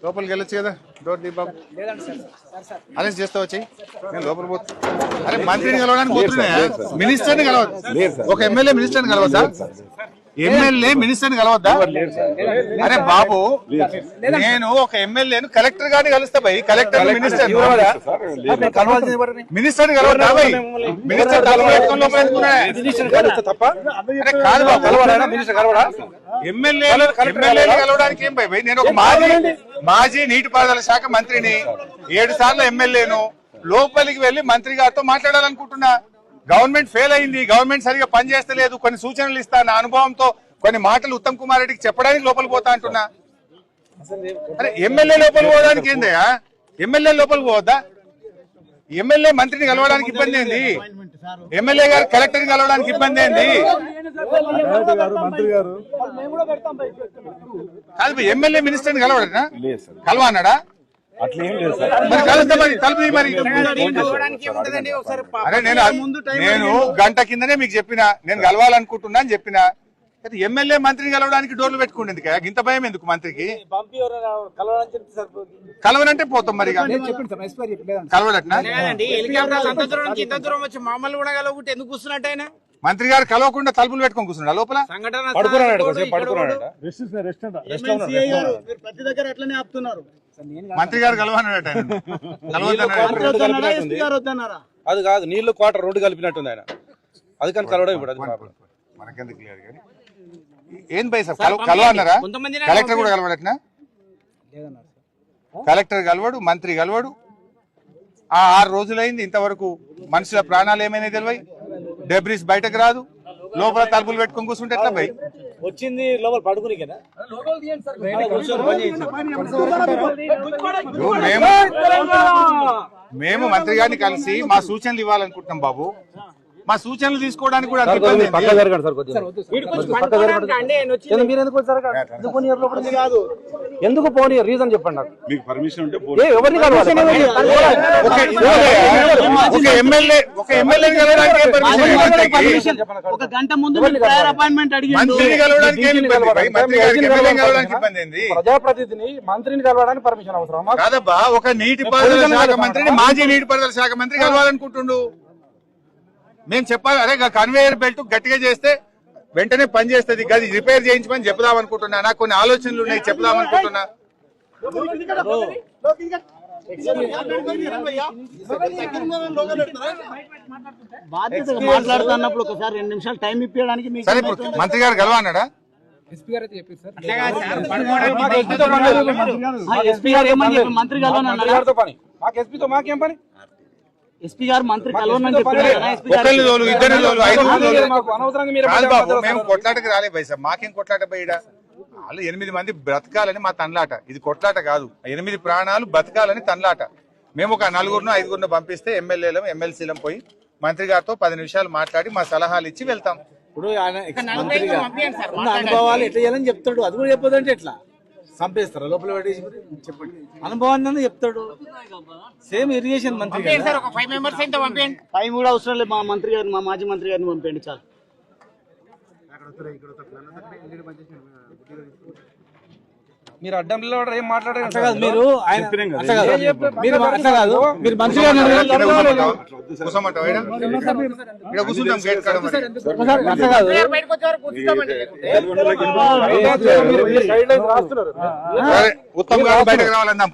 లోపలికి వెళ్ళొచ్చు కదా డోర్ దీ బాబు అరెస్ట్ చేస్తావు వచ్చి నేను లోపల పోతా అరే మంత్రిని కలవడానికి పోతున్నాయా మినిస్టర్ని కలవద్దు ఒక ఎమ్మెల్యే మినిస్టర్ని కలవద్దా ఎమ్మెల్యే మినిస్టర్ని కలవద్దా అరే బాబు నేను ఒక ఎమ్మెల్యేను కలెక్టర్ గారిని కలుస్తా భయ్ కలెక్టర్ మినిస్టర్ మినిస్టర్ని కలవద్దా భయ్ మినిస్టర్ తప్ప కాదు బాబు ఎమ్మెల్యేలు కలవడానికి ఏం భయ్ నేను ఒక మాజీ నీటిపారుదల శాఖ మంత్రిని 7 సార్లు ఎమ్మెల్యేను లోపలికి వెళ్లి మంత్రి గారితో మాట్లాడాలనుకుంటున్నా గవర్నమెంట్ ఫెయిల్ అయింది గవర్నమెంట్ సరిగా పనిచేస్తలేదు కొన్ని సూచనలు ఇస్తా నా అనుభవంతో కొన్ని మాటలు ఉత్తమ్ కుమార్ రెడ్డికి చెప్పడానికి లోపలికి పోతా అంటున్నా అరే ఎమ్మెల్యే లోపలికి పోవడానికి ఏందయ్యా ఎమ్మెల్యే లోపలికి పోవద్దా ఎమ్మెల్యే మంత్రిని కలవడానికి ఇబ్బంది ఏంది ఎమ్మెల్యే గారు కలెక్టర్ని కలవడానికి ఇబ్బంది ఏంది కాదు ఎమ్మెల్యే మినిస్టర్ని కలవడనా కలవన్నాడా మరి కలుస్తా మరి తలుపు మరి అరే నేను గంట కిందనే మీకు చెప్పిన నేను కలవాలనుకుంటున్నా అని చెప్పిన ఎమ్మెల్యే మంత్రిని కలవడానికి డోర్లు పెట్టుకుంటుంది ఇంత భయం ఎందుకు మంత్రికి కలవనంటే పోతాం మరి కలవడట్నా మంత్రి గారు కలవకుండా తలుపులు పెట్టుకొని కూర్చున్నాడు లోపల మంత్రి గారు కలవన్నాడట అది కాదు నీళ్లు క్వార్టర్ రోడ్డు కలిపినట్టుంది ఆయన అది కానీ కలవడం ఇప్పుడు మనకెందుకు క్లియర్ కానీ ఏం భయ సార్ కలవన్నారా కలెక్టర్ కూడా కలవడట్నా కలెక్టర్ కలవడు మంత్రి కలవడు 6 రోజులైంది ఇంతవరకు మనుషుల ప్రాణాలు ఏమైనా తెలివై డెబ్రిస్ బయటకు రాదు లోపల తలుపులు పెట్టుకొని కూర్చుంటే ఎట్లా భయ్ వచ్చింది లోపల పడుకుని కదా మేము మంత్రి గారిని కలిసి మా సూచనలు ఇవ్వాలనుకుంటున్నాం బాబు మా సూచనలు తీసుకోవడానికి కూడా ఎందుకు పోనీ రీజన్ చెప్పండి నాకు మీకు పర్మిషన్ ఉంటే ఒక గంట ముందు అపాయింట్మెంట్ ప్రజాప్రతినిధిని మంత్రిని కలవడానికి పర్మిషన్ అవసరం కాదబ్బా ఒక నీటిపారుదల శాఖ మంత్రిని మాజీ నీటిపారుదల శాఖ మంత్రి కలవాలనుకుంటుండు మేము చెప్పాలి అరే కన్వేయర్ బెల్ట్ గట్టిగా చేస్తే వెంటనే పని చేస్తుంది గది రిపేర్ చేయించమని చెప్దాం అనుకుంటున్నా నాకు కొన్ని ఆలోచనలు ఉన్నాయి చెప్దాం అనుకుంటున్నా మాట్లాడుతున్నప్పుడు ఒకసారి 2 నిమిషాలు టైం ఇప్పించడానికి సరే మంత్రి గారు కలవన్నాడా మంత్రి గారు ఎస్పీ గారు మంత్రి కలవనని మేము కొట్లాటకి రాలే పైసా మాకేం కొట్లాట పోయిడా వాళ్ళు 8 మంది బ్రతకాలని మా తన్లాట ఇది కొట్లాట కాదు 8 ప్రాణాలు బతకాలని తన్లాట మేము ఒక 4-5 పంపిస్తే ఎమ్మెల్యేలం ఎమ్మెల్సీలం పోయి మంత్రి గారితో 10 నిమిషాలు మాట్లాడి మా సలహాలు ఇచ్చి వెళ్తాం ఇప్పుడు అనుభవాలు ఎట్లా చేయాలని చెప్తాడు అది కూడా చెప్పదంటే ఎట్లా చంపేస్తారా లోపల పెట్టేసి చెప్పండి అనుభవాన్ని చెప్తాడు సేమ్ ఇరిగేషన్ మంత్రి 5 కూడా అవసరం లేదు మా మంత్రి గారిని మా మాజీ మంత్రి గారిని పంపండి చాలు మీరు అడ్డంలో ఏం మాట్లాడారు మీరు మీరు మంత్రి ఉత్తమ్ గారు బయటకు రావాలన్నా